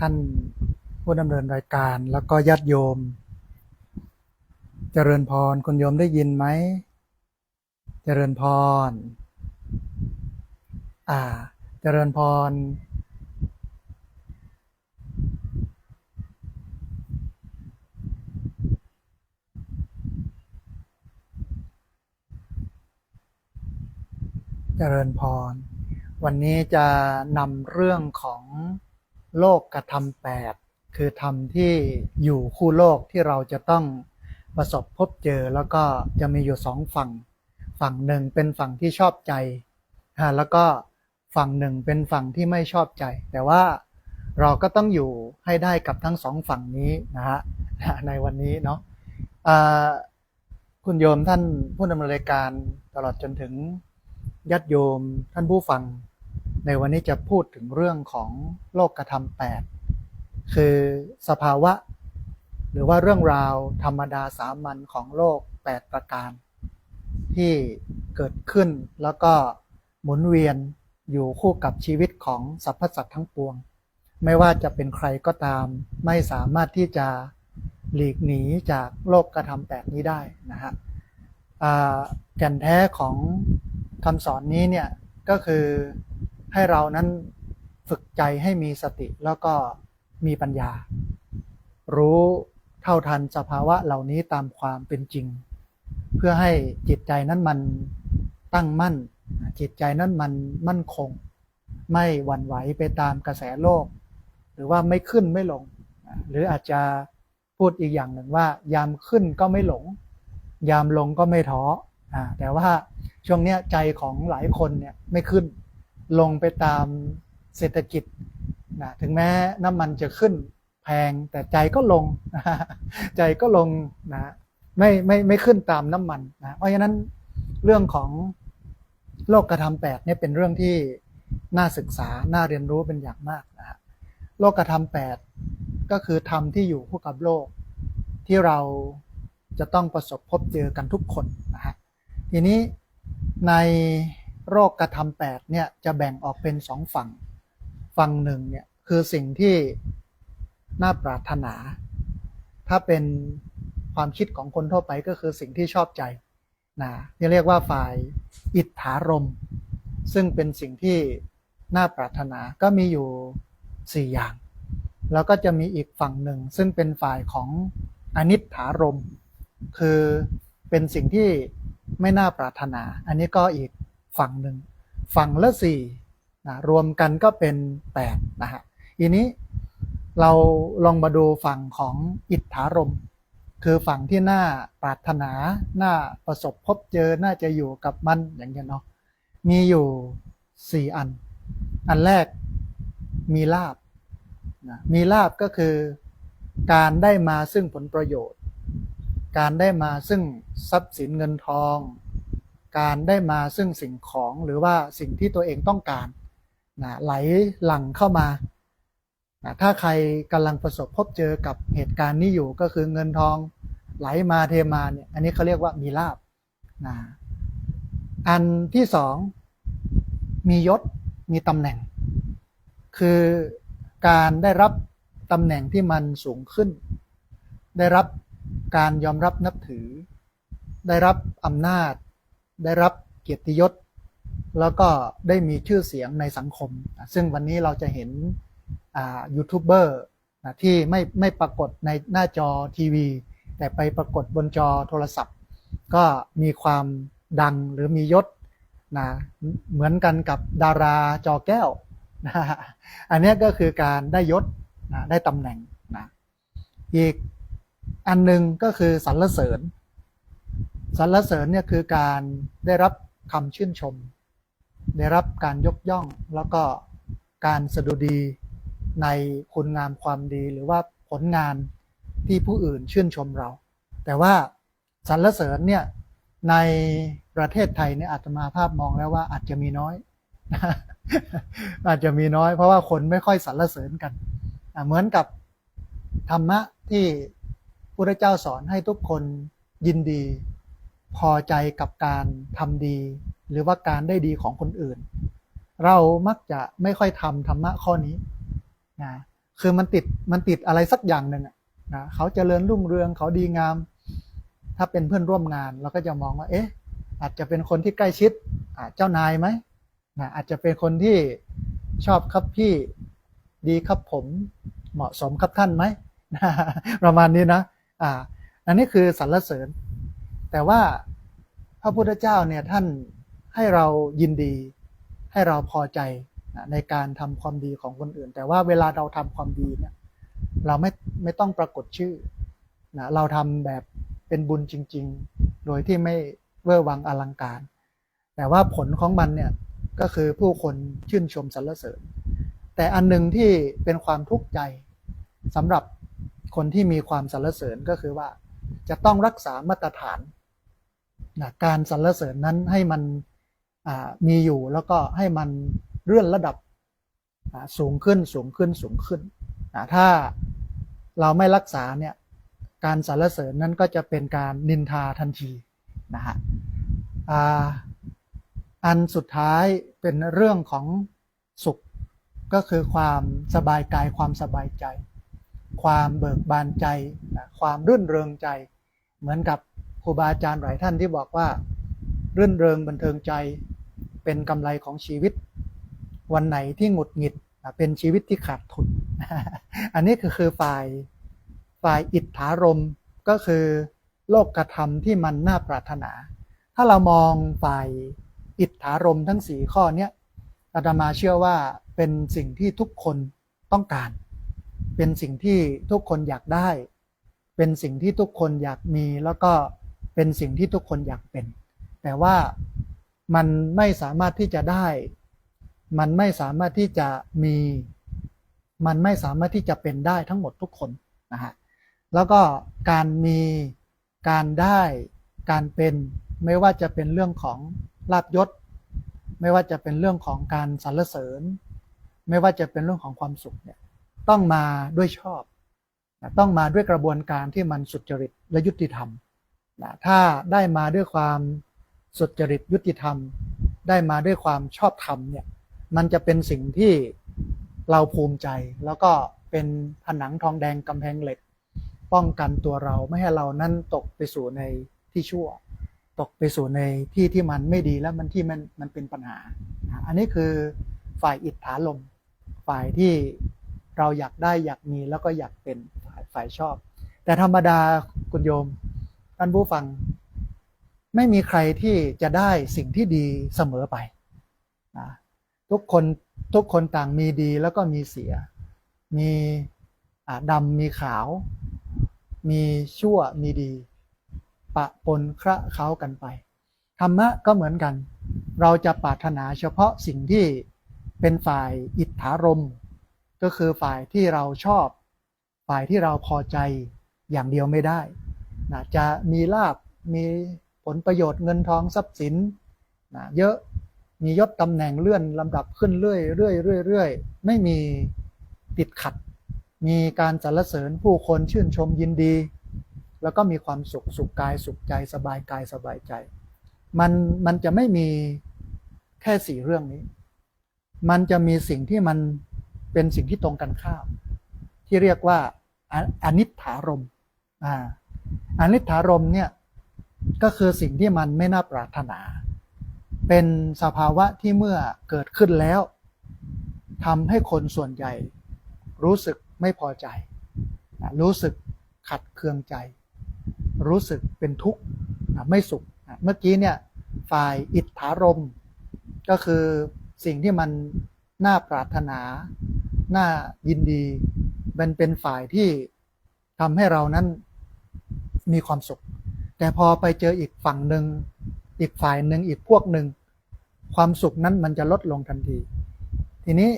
ท่านผู้ดำเนินรายการแล้วก็ญาติโยมเจริญพรคุณโยมได้ยินไหมเจริญพรเจริญพรเจริญพรวันนี้จะนำเรื่องของโลกธรรม8คือธรรมที่อยู่คู่โลกที่เราจะต้องประสบพบเจอแล้วก็จะมีอยู่2ฝั่งหนึ่งเป็นฝั่งที่ชอบใจแล้วก็ฝั่งหนึ่งเป็นฝั่งที่ไม่ชอบใจแต่ว่าเราก็ต้องอยู่ให้ได้กับทั้ง2ฝั่งนี้นะฮะในวันนี้เนาะคุณโยมท่านผู้ดำเนินรายการตลอดจนถึงญาติโยมท่านผู้ฟังในวันนี้จะพูดถึงเรื่องของโลกธรรม8คือสภาวะหรือว่าเรื่องราวธรรมดาสามัญของโลก8ประการที่เกิดขึ้นแล้วก็หมุนเวียนอยู่คู่กับชีวิตของสรรพสัตว์ทั้งปวงไม่ว่าจะเป็นใครก็ตามไม่สามารถที่จะหลีกหนีจากโลกธรรม8นี้ได้นะฮะแก่นแท้ของคำสอนนี้เนี่ยก็คือให้เรานั้นฝึกใจให้มีสติแล้วก็มีปัญญารู้เท่าทันสภาวะเหล่านี้ตามความเป็นจริงเพื่อให้จิตใจนั้นมันตั้งมั่นจิตใจนั้นมันมั่นคงไม่หวั่นไหวไปตามกระแสโลกหรือว่าไม่ขึ้นไม่ลงหรืออาจจะพูดอีกอย่างหนึ่งว่ายามขึ้นก็ไม่หลงยามลงก็ไม่ท้อแต่ว่าช่วงนี้ใจของหลายคนเนี่ยไม่ขึ้นลงไปตามเศรษฐกิจถึงแม้น้ำมันจะขึ้นแพงแต่ใจก็ลงใจก็ลงไม่ขึ้นตามน้ำมันเพราะฉะนั้นเรื่องของโลกธรรม8เนี่ยเป็นเรื่องที่น่าศึกษาน่าเรียนรู้เป็นอย่างมากนะฮะโลกธรรม8ก็คือธรรมที่อยู่คู่กับโลกที่เราจะต้องประสบพบเจอกันทุกคนนะฮะทีนี้ในโลกธรรม8เนี่ยจะแบ่งออกเป็น2ฝั่งหนึ่งเนี่ยคือสิ่งที่น่าปรารถนาถ้าเป็นความคิดของคนทั่วไปก็คือสิ่งที่ชอบใจที่เรียกว่าฝ่ายอิทธารมณ์ซึ่งเป็นสิ่งที่น่าปรารถนาก็มีอยู่4อย่างแล้วก็จะมีอีกฝั่งหนึ่งซึ่งเป็นฝ่ายของอนิถารมณ์คือเป็นสิ่งที่ไม่น่าปรารถนาอันนี้ก็อีกฝั่งหนึ่งฝั่งละ4รวมกันก็เป็น8นะฮะทีนี้เราลองมาดูฝั่งของอิทธารมณ์คือฝั่งที่น่าปรารถนาน่าประสบพบเจอน่าจะอยู่กับมันอย่างเงี้ยเนาะมีอยู่4อันแรกมีลาภมีลาภก็คือการได้มาซึ่งผลประโยชน์การได้มาซึ่งทรัพย์สินเงินทองการได้มาซึ่งสิ่งของหรือว่าสิ่งที่ตัวเองต้องการไหลหลั่งเข้ามาถ้าใครกำลังประสบพบเจอกับเหตุการณ์นี้อยู่ก็คือเงินทองไหลมาเทมาเนี่ยอันนี้เขาเรียกว่ามีลาภอันที่2มียศมีตำแหน่งคือการได้รับตำแหน่งที่มันสูงขึ้นได้รับการยอมรับนับถือได้รับอำนาจได้รับเกียรติยศแล้วก็ได้มีชื่อเสียงในสังคมซึ่งวันนี้เราจะเห็นยูทูบเบอร์ที่ไม่ปรากฏในหน้าจอทีวีแต่ไปปรากฏบนจอโทรศัพท์ก็มีความดังหรือมียศเหมือนกันกับดาราจอแก้วอันนี้ก็คือการได้ยศได้ตำแหน่งอีกอันนึงก็คือสรรเสริญเนี่ยคือการได้รับคำชื่นชมได้รับการยกย่องแล้วก็การสดุดีในคุณงามความดีหรือว่าผลงานที่ผู้อื่นชื่นชมเราแต่ว่าสรรเสริญเนี่ยในประเทศไทยเนี่ยอาตมาภาพมองแล้วว่าอาจจะมีน้อยอาจจะมีน้อยเพราะว่าคนไม่ค่อยสรรเสริญกันเหมือนกับธรรมะที่พระพุทธเจ้าสอนให้ทุกคนยินดีพอใจกับการทำดีหรือว่าการได้ดีของคนอื่นเรามักจะไม่ค่อยทำธรรมะข้อนี้ คือมันติดอะไรสักอย่างหนึ่งนะเขาเจริญรุ่งเรืองเขาดีงามถ้าเป็นเพื่อนร่วมงานเราก็จะมองว่าอาจจะเป็นคนที่ใกล้ชิดเจ้านายไหมนะอาจจะเป็นคนที่ชอบครับพี่ดีครับผมเหมาะสมครับท่านไหมประมาณนี้นะอันนี้คือสรรเสริญแต่ว่าพระพุทธเจ้าเนี่ยท่านให้เรายินดีให้เราพอใจในการทำความดีของคนอื่นแต่ว่าเวลาเราทำความดีเนี่ยเราไม่ต้องปรากฏชื่อนะเราทำแบบเป็นบุญจริงๆโดยที่ไม่เวอร์วังอลังการแต่ว่าผลของมันเนี่ยก็คือผู้คนชื่นชมสรรเสริญแต่อันหนึ่งที่เป็นความทุกข์ใจสำหรับคนที่มีความสรรเสริญก็คือว่าจะต้องรักษามาตรฐานนะการสรรเสริญนั้นให้มันมีอยู่แล้วก็ให้มันเลื่อนระดับสูงขึ้นสูงขึ้นสูงขึ้นถ้าเราไม่รักษาเนี่ยการสรรเสริญนั้นก็จะเป็นการนินทาทันทีนะฮะอันสุดท้ายเป็นเรื่องของสุขก็คือความสบายกายความสบายใจความเบิกบานใจความรื่นเริงใจเหมือนกับครูบาอาจารย์หลายท่านที่บอกว่ารื่นเริงบันเทิงใจเป็นกำไรของชีวิตวันไหนที่หงุดหงิดเป็นชีวิตที่ขาดทุนอันนี้คือฝ่ายอิทธารมก็คือโลกธรรมที่มันน่าปรารถนาถ้าเรามองฝ่ายอิทธารมทั้ง4ข้อนี้อาตมาเชื่อว่าเป็นสิ่งที่ทุกคนต้องการเป็นสิ่งที่ทุกคนอยากได้เป็นสิ่งที่ทุกคนอยากมีแล้วก็เป็นสิ่งที่ทุกคนอยากเป็นแต่ว่ามันไม่สามารถที่จะได้มันไม่สามารถที่จะมีมันไม่สามารถที่จะเป็นได้ทั้งหมดทุกคนนะฮะแล้วก็การมีการได้การเป็นไม่ว่าจะเป็นเรื่องของลาภยศไม่ว่าจะเป็นเรื่องของการสรรเสริญไม่ว่าจะเป็นเรื่องของความสุขเนี่ยต้องมาด้วยชอบต้องมาด้วยกระบวนการที่มันสุจริตและยุติธรรมถ้าได้มาด้วยความสุจริตยุติธรรมได้มาด้วยความชอบธรรมเนี่ยมันจะเป็นสิ่งที่เราภูมิใจแล้วก็เป็นผนังทองแดงกำแพงเหล็กป้องกันตัวเราไม่ให้เรานั้นตกไปสู่ในที่ชั่วตกไปสู่ในที่ที่มันไม่ดีแล้วมันเป็นปัญหาอันนี้คือฝ่ายอิทธารมฝ่ายที่เราอยากได้อยากมีแล้วก็อยากเป็นฝ่ายชอบแต่ธรรมดาคุณโยมท่านผู้ฟังไม่มีใครที่จะได้สิ่งที่ดีเสมอไปทุกคนต่างมีดีแล้วก็มีเสียมีดำมีขาวมีชั่วมีดีปะปนคละเคล้ากันไปธรรมะก็เหมือนกันเราจะปรารถนาเฉพาะสิ่งที่เป็นฝ่ายอิทธารมก็คือฝ่ายที่เราชอบฝ่ายที่เราพอใจอย่างเดียวไม่ได้จะมีลาภมีผลประโยชน์เงินทองทรัพย์สินเยอะมียศตำแหน่งเลื่อนลำดับขึ้นเรื่อยไม่มีติดขัดมีการสรรเสริญผู้คนชื่นชมยินดีแล้วก็มีความสุขกายสุขใจสบายกายสบายใจมันจะไม่มีแค่4เรื่องนี้มันจะมีสิ่งที่มันเป็นสิ่งที่ตรงกันข้ามที่เรียกว่าอนิจฐารมอนิจฐารมเนี่ยก็คือสิ่งที่มันไม่น่าปรารถนาเป็นสภาวะที่เมื่อเกิดขึ้นแล้วทำให้คนส่วนใหญ่รู้สึกไม่พอใจรู้สึกขัดเคืองใจรู้สึกเป็นทุกข์ไม่สุขเมื่อกี้เนี่ยฝ่ายอิทธารมก็คือสิ่งที่มันน่าปรารถนาน่ายินดีมันเป็นฝ่ายที่ทำให้เรานั้นมีความสุขแต่พอไปเจออีกฝั่งหนึ่งอีกฝ่ายหนึ่งอีกพวกหนึ่งความสุขนั้นมันจะลดลงทันทีทีนี้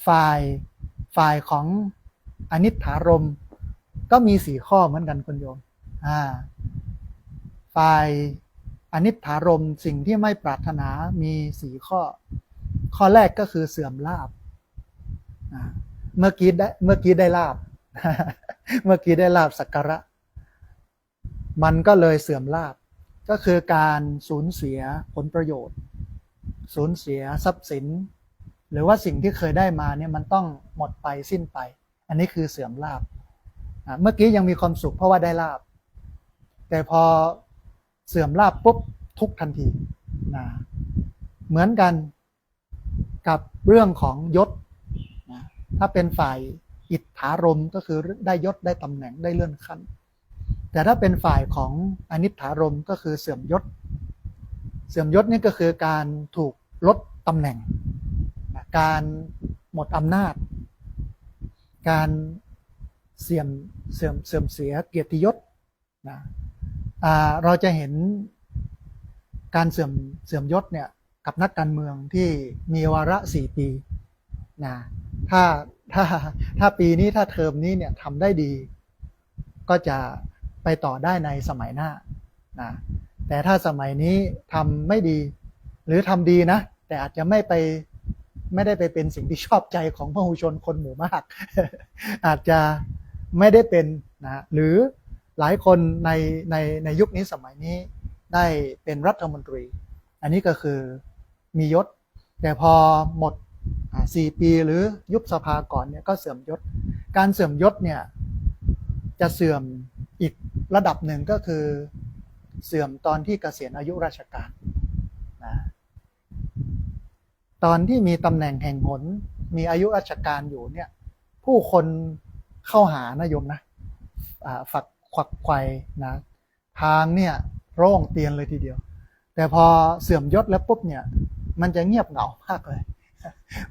ฝ่ายของอนิจฐารมก็มี4ข้อเหมือนกันคุณโยมฝ่ายอนิจฐารมสิ่งที่ไม่ปรารถนามี4ข้อแรกก็คือเสื่อมลาภเมื่อกี้ได้ลาภ เมื่อกี้ได้ลาภสักการะมันก็เลยเสื่อมลาภก็คือการสูญเสียผลประโยชน์สูญเสียทรัพย์สินหรือว่าสิ่งที่เคยได้มาเนี่ยมันต้องหมดไปสิ้นไป อันนี้คือเสื่อมลาภเมื่อกี้ยังมีความสุขเพราะว่าได้ลาภแต่พอเสื่อมลาภปุ๊บทุกทันทีนะเหมือนกันกับเรื่องของยศนะถ้าเป็นฝ่ายอิทธารมก็คือได้ยศได้ตำแหน่งได้เลื่อนขั้นแต่ถ้าเป็นฝ่ายของอนิทธารมก็คือเสื่อมยศเสื่อมยศนี่ก็คือการถูกลดตำแหน่งการหมดอำนาจการเสื่อมเสียเกียรติยศนะเราจะเห็นการเสื่อมยศเนี่ยกับนักการเมืองที่มีวาระ4 ปีนะถ้าปีนี้ถ้าเทอมนี้เนี่ยทำได้ดีก็จะไปต่อได้ในสมัยหน้านะแต่ถ้าสมัยนี้ทำไม่ดีหรือทำดีนะแต่อาจจะไม่ได้ไปเป็นสิ่งที่ชอบใจของพหุชนคนหมู่มาก อาจจะไม่ได้เป็นนะหรือหลายคนในยุคนี้สมัยนี้ได้เป็นรัฐมนตรีอันนี้ก็คือมียศแต่พอหมด4 ปีหรือยุบสภาก่อนเนี่ยก็เสื่อมยศการเสื่อมยศเนี่ยจะเสื่อมอีกระดับหนึ่งก็คือเสื่อมตอนที่เกษียณอายุราชการนะตอนที่มีตำแหน่งแห่งหนมีอายุราชการอยู่เนี่ยผู้คนเข้าหานะโยมนะฝักขวักไขว่นะทางเนี่ยโล่งเตียนเลยทีเดียวแต่พอเสื่อมยศแล้วปุ๊บเนี่ยมันจะเงียบเหงามากเลย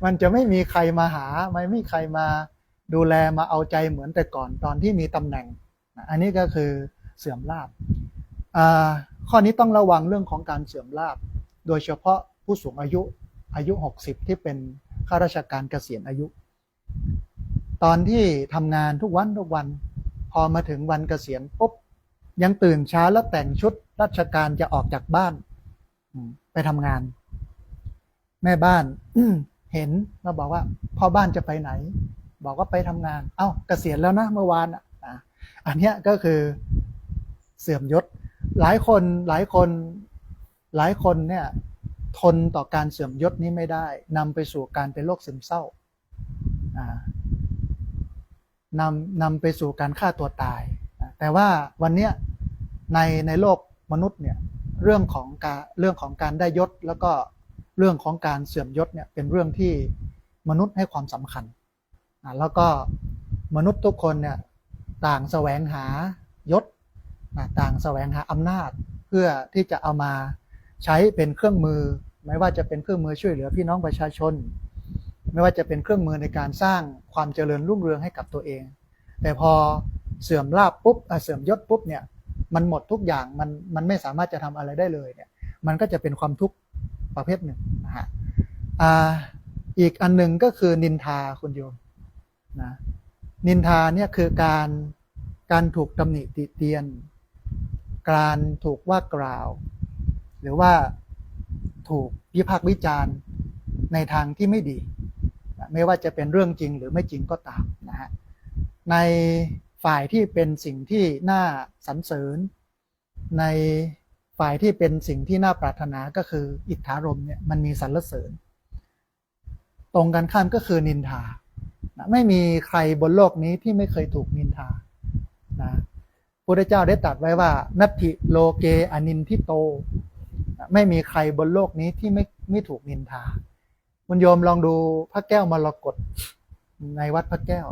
มันจะไม่มีใครมาหาไม่มีใครมาดูแลมาเอาใจเหมือนแต่ก่อนตอนที่มีตำแหน่งอันนี้ก็คือเสื่อมลาภข้อนี้ต้องระวังเรื่องของการเสื่อมลาภโดยเฉพาะผู้สูงอายุ60ที่เป็นข้าราชการเกษียณอายุตอนที่ทำงานทุกวันพอมาถึงวันเกษียณปุ๊บยังตื่นเช้าแล้วแต่งชุดราชการจะออกจากบ้านไปทำงานแม่บ้านเห็นแล้วบอกว่าพ่อบ้านจะไปไหนบอกว่าไปทำงานเอ้าเกษียณแล้วนะเมื่อวานอันนี้ก็คือเสื่อมยศหลายคนเนี่ยทนต่อการเสื่อมยศนี้ไม่ได้นำไปสู่การเป็นโรคซึมเศร้านำไปสู่การฆ่าตัวตายแต่ว่าวันนี้ในโลกมนุษย์เนี่ยเรื่องของการได้ยศแล้วก็เรื่องของการเสื่อมยศเนี่ยเป็นเรื่องที่มนุษย์ให้ความสำคัญแล้วก็มนุษย์ทุกคนเนี่ยต่างแสวงหายศต่างแสวงหาอำนาจเพื่อที่จะเอามาใช้เป็นเครื่องมือไม่ว่าจะเป็นเครื่องมือช่วยเหลือพี่น้องประชาชนไม่ว่าจะเป็นเครื่องมือในการสร้างความเจริญรุ่งเรืองให้กับตัวเองแต่พอเสื่อมลาภปุ๊บเสื่อมยศปุ๊บเนี่ยมันหมดทุกอย่างมันไม่สามารถจะทำอะไรได้เลยเนี่ยมันก็จะเป็นความทุกข์ประเภทหนึ่งนะฮะอีกอันหนึ่งก็คือนินทาคุณโยมนะนินทาเนี่ยคือการถูกตำหนิติเตียนการถูกว่ากล่าวหรือว่าถูกวิพากษ์วิจารณ์ในทางที่ไม่ดีไม่ว่าจะเป็นเรื่องจริงหรือไม่จริงก็ตามนะฮะในฝ่ายที่เป็นสิ่งที่น่าสรรเสริญในฝ่ายที่เป็นสิ่งที่น่าปรารถนาก็คืออิทธารมเนี่ยมันมีสรรเสริญตรงกันข้ามก็คือนินทาไม่มีใครบนโลกนี้ที่ไม่เคยถูกนินทานะพระพุทธเจ้าได้ตรัสไว้ว่านัตถิโลเกอนินทิโตไม่มีใครบนโลกนี้ที่ไม่ถูกนินทาคุณโยมลองดูพระแก้วมรกตในวัดพระแก้ว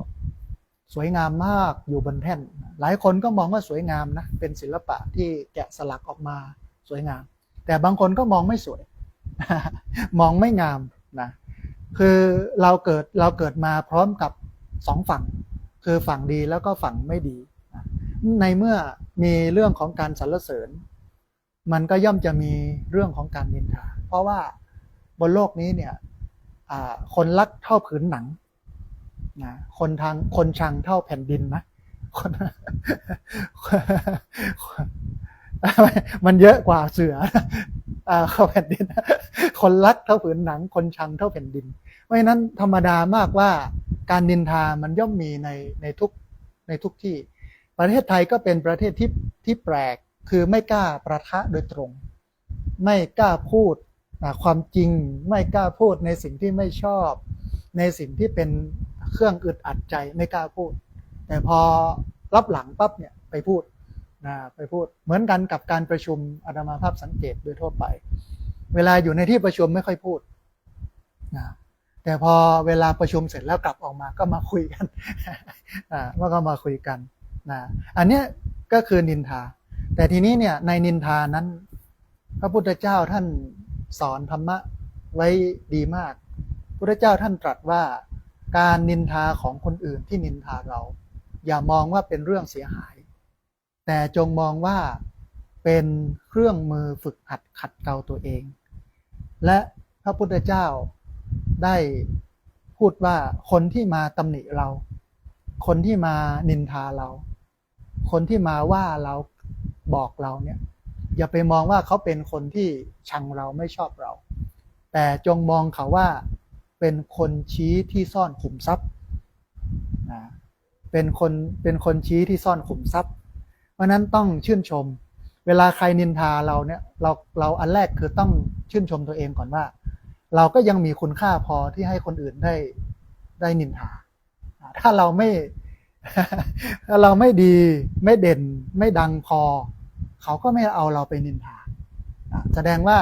สวยงามมากอยู่บนแท่นหลายคนก็มองว่าสวยงามนะเป็นศิลปะที่แกะสลักออกมาสวยงามแต่บางคนก็มองไม่สวย มองไม่งามนะคือเราเกิดมาพร้อมกับ2 ฝั่งคือฝั่งดีแล้วก็ฝั่งไม่ดีในเมื่อมีเรื่องของการสรรเสริญมันก็ย่อมจะมีเรื่องของการนินทาเพราะว่าบนโลกนี้เนี่ยคนรักเท่าผืนหนังนะคนชังเท่าแผ่นดินนะมันเยอะกว่าเสือเข้าแผ่นดินคนรักเท่าผืนหนังคนชังเท่าแผ่นดินเพราะฉะนั้นธรรมดามากว่าการนินทามันย่อมมีในทุกที่ประเทศไทยก็เป็นประเทศที่แปลกคือไม่กล้าประทะโดยตรงไม่กล้าพูดความจริงไม่กล้าพูดในสิ่งที่ไม่ชอบในสิ่งที่เป็น เครื่องอึดอัดใจไม่กล้าพูดแต่พอรับหลังปั๊บเนี่ยไปพูดไปพูดเหมือนกันกับการประชุมอาตมาภาพสังเกตโดยทั่วไปเวลาอยู่ในที่ประชุมไม่ค่อยพูดแต่พอเวลาประชุมเสร็จแล้วกลับออกมาก็มาคุยกันว่าก็มาคุยกันอันนี้ก็คือนินทาแต่ทีนี้เนี่ยในนินทานั้นพระพุทธเจ้าท่านสอนธรรมะไว้ดีมากพระพุทธเจ้าท่านตรัสว่าการนินทาของคนอื่นที่นินทาเราอย่ามองว่าเป็นเรื่องเสียหายแต่จงมองว่าเป็นเครื่องมือฝึกหัดขัดเกลาตัวเองและพระพุทธเจ้าได้พูดว่าคนที่มาตำหนิเราคนที่มานินทาเราคนที่มาว่าเราบอกเราเนี่ยอย่าไปมองว่าเขาเป็นคนที่ชังเราไม่ชอบเราแต่จงมองเขาว่าเป็นคนชี้ที่ซ่อนขุมทรัพย์เป็นคนชี้ที่ซ่อนขุมทรัพย์เพราะนั้นต้องชื่นชมเวลาใครนินทาเราเนี่ยเราอันแรกคือต้องชื่นชมตัวเองก่อนว่าเราก็ยังมีคุณค่าพอที่ให้คนอื่นได้นินทาถ้าเราไม่ดีไม่เด่นไม่ดังพอเขาก็ไม่เอาเราไปนินทาแสดงว่า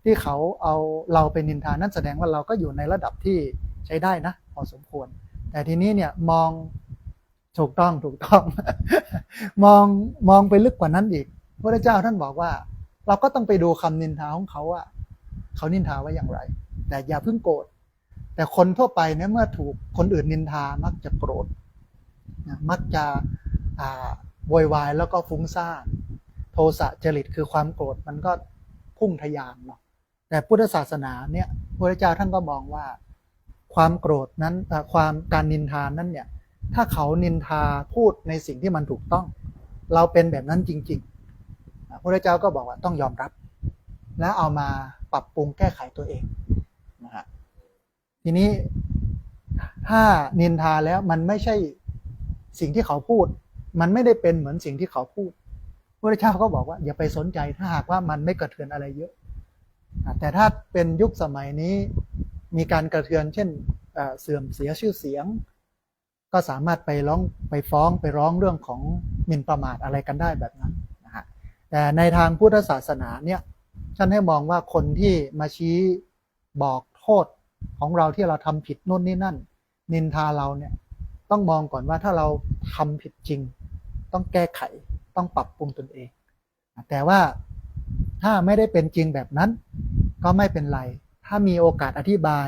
ที่เขาเอาเราไปนินทานั่นแสดงว่าเราก็อยู่ในระดับที่ใช้ได้นะพอสมควรแต่ทีนี้เนี่ยมองถูกต้อง มองไปลึกกว่านั้นอีกพระเจ้าท่านบอกว่าเราก็ต้องไปดูคำนินทาของเขาว่าเขานินทาว่าอย่างไรแต่อย่าเพิ่งโกรธแต่คนทั่วไปเนี่ยเมื่อถูกคนอื่นนินทามักจะโกรธมักจะโวยวายแล้วก็ฟุ้งซ่านโทสะจริตคือความโกรธมันก็พุ่งทะยานเนาะแต่พุทธศาสนาเนี่ยพระเจ้าท่านก็มองว่าความโกรธนั้นการนินทานั้นเนี่ยถ้าเขานินทาพูดในสิ่งที่มันถูกต้องเราเป็นแบบนั้นจริงๆพระเจ้าก็บอกว่าต้องยอมรับและเอามาปรับปรุงแก้ไขตัวเองนะฮะทีนี้ถ้านินทาแล้วมันไม่ใช่สิ่งที่เขาพูดมันไม่ได้เป็นเหมือนสิ่งที่เขาพูดพระเจ้าก็บอกว่าอย่าไปสนใจถ้าหากว่ามันไม่กระเทือนอะไรเยอะแต่ถ้าเป็นยุคสมัยนี้มีการกระเทือนเช่นเสื่อมเสียชื่อเสียงก็สามารถไปฟ้องไปร้องเรื่องของหมิ่นประมาทอะไรกันได้แบบนั้นนะฮะแต่ในทางพุทธศาสนาเนี่ยท่านให้มองว่าคนที่มาชี้บอกโทษของเราที่เราทำผิดนู่นนี่นั่นนินทาเราเนี่ยต้องมองก่อนว่าถ้าเราทำผิดจริงต้องแก้ไขต้องปรับปรุงตนเองแต่ว่าถ้าไม่ได้เป็นจริงแบบนั้นก็ไม่เป็นไรถ้ามีโอกาสอธิบาย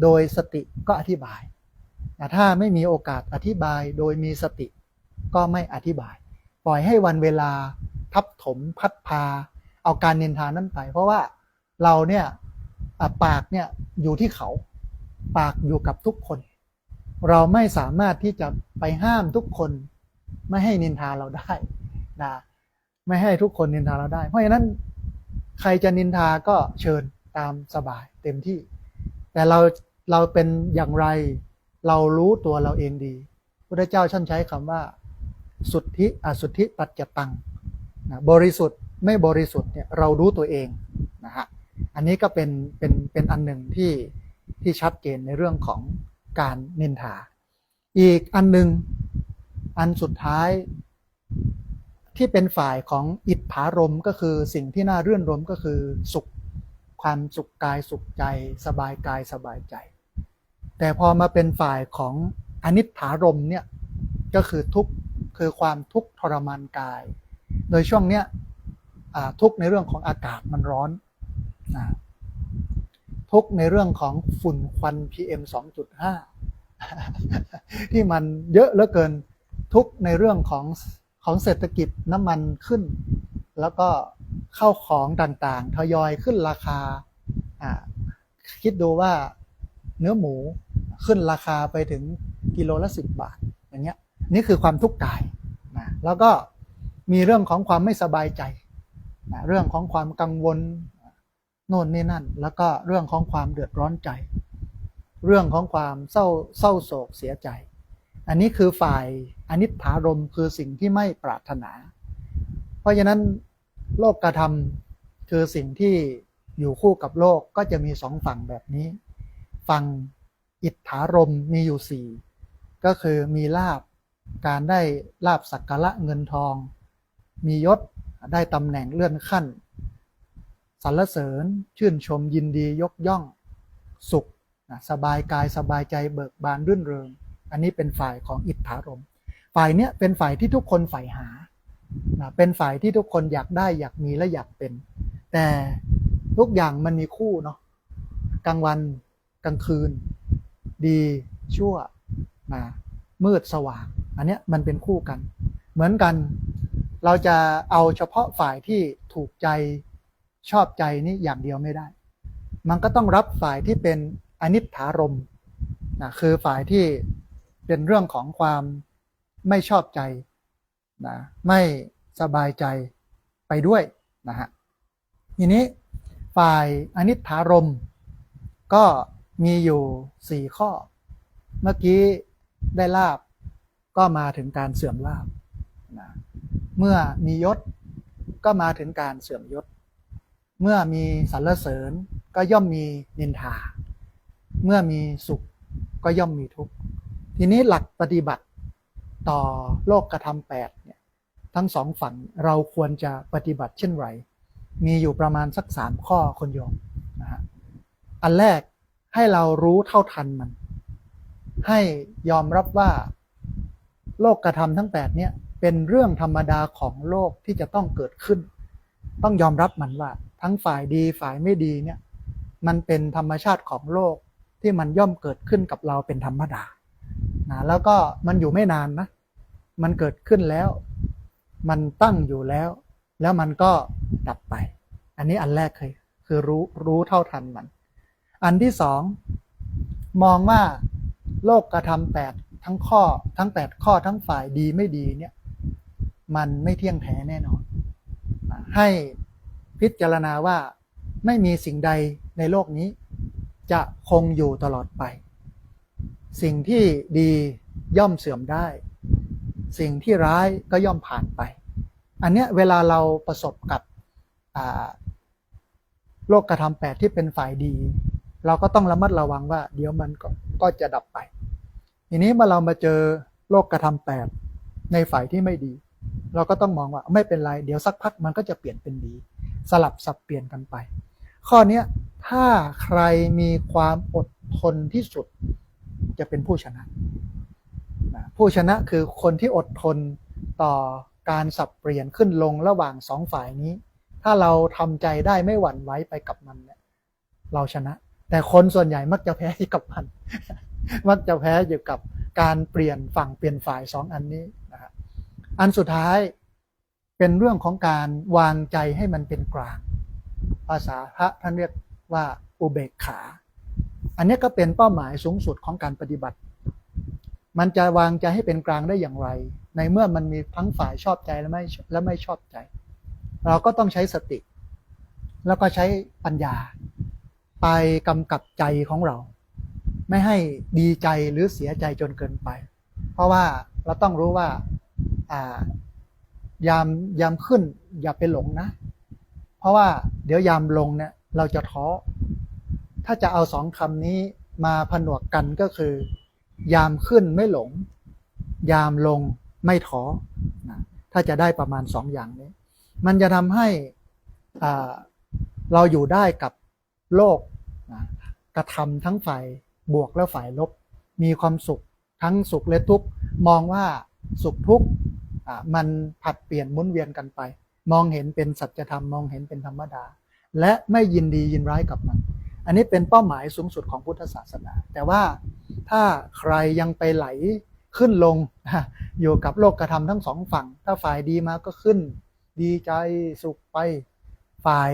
โดยสติก็อธิบายแต่ถ้าไม่มีโอกาสอธิบายโดยมีสติก็ไม่อธิบายปล่อยให้วันเวลาทับถมพัดพาเอาการนินทานั้นไปเพราะว่าเราเนี่ยปากเนี่ยอยู่ที่เขาปากอยู่กับทุกคนเราไม่สามารถที่จะไปห้ามทุกคนไม่ให้นินทาเราได้นะไม่ให้ทุกคนนินทาเราได้เพราะฉะนั้นใครจะนินทาก็เชิญตามสบายเต็มที่แต่เราเป็นอย่างไรเรารู้ตัวเราเองดีพระเจ้าท่านใช้คำว่าสุทธิอสุทธิปัจจตังบริสุทธิ์ไม่บริสุทธิ์เนี่ยเรารู้ตัวเองนะฮะอันนี้ก็เป็นอันหนึ่งที่ชัดเจนในเรื่องของการนินทาอีกอันหนึ่งอันสุดท้ายที่เป็นฝ่ายของอิทธารมก็คือสิ่งที่น่ารื่นรมก็คือสุขความสุขกายสุขใจสบายกายสบายใจแต่พอมาเป็นฝ่ายของอนิทธารมเนี่ยก็คือทุกข์คือความทุกข์ทรมานกายโดยช่วงเนี้ยทุกข์ในเรื่องของอากาศมันร้อนทุกข์ในเรื่องของฝุ่นควัน PM 2.5 ที่มันเยอะเหลือเกินทุกข์ในเรื่องของเศรษฐกิจน้ำมันขึ้นแล้วก็เข้าของต่างๆทยอยขึ้นราคาคิดดูว่าเนื้อหมูขึ้นราคาไปถึงกิโลละ10 บาทอย่างเงี้ยนี่คือความทุกข์กายนะแล้วก็มีเรื่องของความไม่สบายใจนะเรื่องของความกังวลโน่นนี่นั่นแล้วก็เรื่องของความเดือดร้อนใจเรื่องของความเศร้าโศกเสียใจอันนี้คือฝ่ายอนิทธารมคือสิ่งที่ไม่ปรารถนาเพราะฉะนั้นโลกธรรมคือสิ่งที่อยู่คู่กับโลกก็จะมี2ฝั่งแบบนี้ฝั่งอิทธารมมีอยู่ ก็คือมีลาภการได้ลาภสักการะเงินทอง มียศได้ตำแหน่งเลื่อนขั้นสรรเสริญชื่นชมยินดียกย่องสุขสบายกายสบายใจเบิกบานรื่นเริงอันนี้เป็นฝ่ายของอิทธารมฝ่ายเนี้ยเป็นฝ่ายที่ทุกคนใฝ่หาเป็นฝ่ายที่ทุกคนอยากได้อยากมีและอยากเป็นแต่ทุกอย่างมันมีคู่เนาะกลางวันกลางคืนดีชั่วมืดสว่างอันเนี้ยมันเป็นคู่กันเหมือนกันเราจะเอาเฉพาะฝ่ายที่ถูกใจชอบใจนี่อย่างเดียวไม่ได้มันก็ต้องรับฝ่ายที่เป็นอนิจฐารมณ์คือฝ่ายที่เป็นเรื่องของความไม่ชอบใจไม่สบายใจไปด้วยนะฮะทีนี้ฝ่ายอนิจฐารมณ์ก็มีอยู่4ข้อเมื่อกี้ได้ลาภก็มาถึงการเสื่อมลาภเมื่อมียศก็มาถึงการเสื่อมยศเมื่อมีสรรเสริญก็ย่อมมีนินทาเมื่อมีสุขก็ย่อมมีทุกข์ทีนี้หลักปฏิบัติต่อโลกธรรม8เนี่ยทั้งสองฝั่งเราควรจะปฏิบัติเช่นไรมีอยู่ประมาณสัก3ข้อคนโยมนะฮะอันแรกให้เรารู้เท่าทันมันให้ยอมรับว่าโลกธรรมทั้ง8เนี่ยเป็นเรื่องธรรมดาของโลกที่จะต้องเกิดขึ้นต้องยอมรับมันว่าทั้งฝ่ายดีฝ่ายไม่ดีเนี่ยมันเป็นธรรมชาติของโลกที่มันย่อมเกิดขึ้นกับเราเป็นธรรมดาแล้วก็มันอยู่ไม่นานนะมันเกิดขึ้นแล้วมันตั้งอยู่แล้วแล้วมันก็ดับไปอันนี้อันแรกคือรู้เท่าทันมันอันที่สองมองว่าโลกกระทำ8ทั้ง8ข้อทั้งฝ่ายดีไม่ดีเนี่ยมันไม่เที่ยงแท้แน่นอนให้พิจารณาว่าไม่มีสิ่งใดในโลกนี้จะคงอยู่ตลอดไปสิ่งที่ดีย่อมเสื่อมได้สิ่งที่ร้ายก็ย่อมผ่านไปอันเนี้ยเวลาเราประสบกับโลกธรรม8ที่เป็นฝ่ายดีเราก็ต้องระมัดระวังว่าเดี๋ยวมันก็จะดับไปทีนี้เมื่อเรามาเจอโลกธรรม8ในฝ่ายที่ไม่ดีเราก็ต้องมองว่าไม่เป็นไรเดี๋ยวสักพักมันก็จะเปลี่ยนเป็นดีสลับสับเปลี่ยนกันไปข้อนี้ถ้าใครมีความอดทนที่สุดจะเป็นผู้ชนะผู้ชนะคือคนที่อดทนต่อการสับเปลี่ยนขึ้นลงระหว่าง2ฝ่ายนี้ถ้าเราทำใจได้ไม่หวั่นไหวไปกับมันเนี่ยเราชนะแต่คนส่วนใหญ่มักจะแพ้กับมันมักจะแพ้อยู่กับการเปลี่ยนฝั่งเปลี่ยนฝ่าย2อันนี้นะฮะอันสุดท้ายเป็นเรื่องของการวางใจให้มันเป็นกลางภาษาพระท่านเรียกว่าอุเบกขาอันนี้ก็เป็นเป้าหมายสูงสุดของการปฏิบัติมันจะวางใจให้เป็นกลางได้อย่างไรในเมื่อมันมีทั้งฝ่ายชอบใจและไม่ชอบใจเราก็ต้องใช้สติแล้วก็ใช้ปัญญาไปกำกับใจของเราไม่ให้ดีใจหรือเสียใจจนเกินไปเพราะว่าเราต้องรู้ว่ายามขึ้นอย่าไปหลงนะเพราะว่าเดี๋ยวยามลงเนี่ยเราจะท้อถ้าจะเอา2คำนี้มาผนวกกันก็คือยามขึ้นไม่หลงยามลงไม่ท้อถ้าจะได้ประมาณ2อย่างนี้มันจะทำให้เราอยู่ได้กับโลกกระทำทั้งฝ่ายบวกและฝ่ายลบมีความสุขทั้งสุขและทุกข์มองว่าสุขทุกข์มันผัดเปลี่ยนหมุนเวียนกันไปมองเห็นเป็นสัจธรรมมองเห็นเป็นธรรมดาและไม่ยินดียินร้ายกับมันอันนี้เป็นเป้าหมายสูงสุดของพุทธศาสนาแต่ว่าถ้าใครยังไปไหลขึ้นลงอยู่กับโลกกระทำทั้ง2ฝั่งถ้าฝ่ายดีมาก็ขึ้นดีใจสุขไปฝ่าย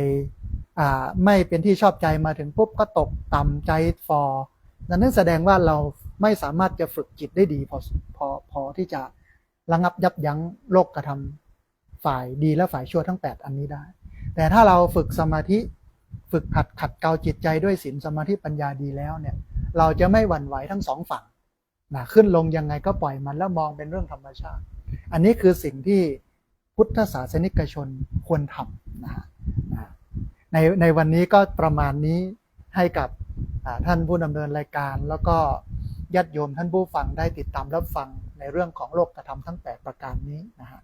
ไม่เป็นที่ชอบใจมาถึงปุ๊บก็ตกต่ำใจฟอดังนั้นแสดงว่าเราไม่สามารถจะฝึกจิตได้ดีพอที่จะระงับยับยั้งโลกกระทำฝ่ายดีและฝ่ายชั่วทั้ง8อันนี้ได้แต่ถ้าเราฝึกสมาธิฝึกขัดเกลาจิตใจด้วยศีลสมาธิปัญญาดีแล้วเนี่ยเราจะไม่หวั่นไหวทั้ง2ฝั่งขึ้นลงยังไงก็ปล่อยมันแล้วมองเป็นเรื่องธรรมชาติอันนี้คือสิ่งที่พุทธศาสนิกชนควรทำในวันนี้ก็ประมาณนี้ให้กับท่านผู้ดำเนินรายการแล้วก็ ญาติโยมท่านผู้ฟังได้ติดตามรับฟังในเรื่องของโลกธรรมทั้ง8ประการนี้นะฮะ